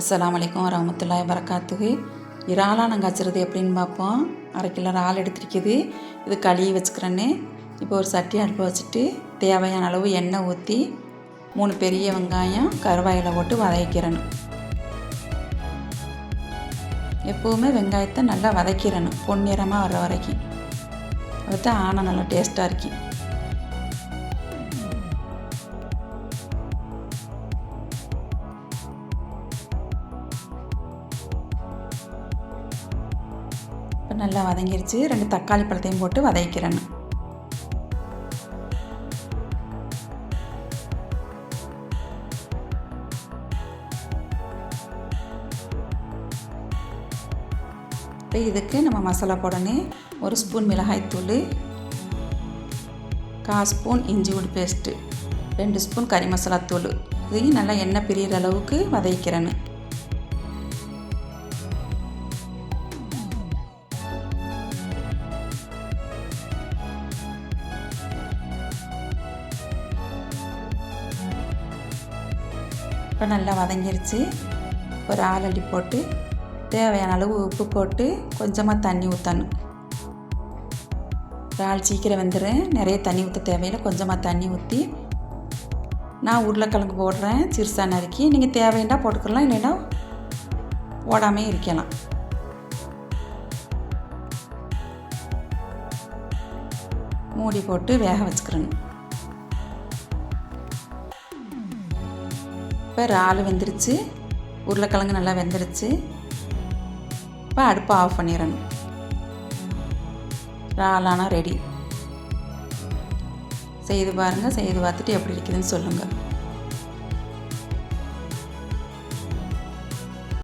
அஸ்ஸலாமு அலைக்கும் வரஹ்மத்துல்லாஹி வபரகாத்துஹு. இறாலாக நாங்கள் வச்சுறது எப்படின்னு பார்ப்போம். 1/2 கிலோ இறால் எடுத்துருக்குது. இது கழுவி வச்சுக்கிறேன்னு. இப்போ ஒரு சட்டி அடுப்பு வச்சுட்டு தேவையான அளவு எண்ணெய் ஊற்றி 3 பெரிய வெங்காயம் கருவாயில் போட்டு வதக்கிறணும். எப்போவுமே வெங்காயத்தை நல்லா வதக்கிறணும், பொன்னிறமாக வர வரைக்கும். அதுதான் ஆனால் நல்லா டேஸ்ட்டாக இருக்கும். இப்போ நல்லா வதங்கிருச்சு. 2 தக்காளி பழத்தையும் போட்டு வதக்கிறேன்னு. இப்போ இதுக்கு நம்ம மசாலா போடணும். 1 ஸ்பூன் மிளகாய்த்தூள், 1/4 ஸ்பூன் இஞ்சி பூண்டு பேஸ்ட்டு, 2 ஸ்பூன் கறி மசாலா தூள். இதையும் நல்லா எண்ணெய் பிரிகிற அளவுக்கு வதக்கிறேன்னு. இப்போ நல்லா வதங்கிருச்சு. ஒரு ஆளடி போட்டு தேவையான அளவு உப்பு போட்டு கொஞ்சமாக தண்ணி ஊற்றணும். இறால் சீக்கிரம் வெந்துடும், நிறைய தண்ணி ஊற்ற தேவையில்லை. கொஞ்சமாக தண்ணி ஊற்றி நான் உருளைக்கிழங்கு போடுறேன், சிறுசா நறுக்கி. நீங்கள் தேவைன்னா போட்டுக்கலாம், இல்லைன்னா போடாமே இருக்கலாம். மூடி போட்டு வேக வச்சுக்கிறேன். இப்போ இறால் வெந்துருச்சு, உருளைக்கிழங்கு நல்லா வெந்துருச்சு. இப்போ அடுப்பை ஆஃப் பண்ணிடணும். இறாலானா ரெடி. செய்து பாருங்கள். செய்து பார்த்துட்டு எப்படி இருக்குதுன்னு சொல்லுங்கள்.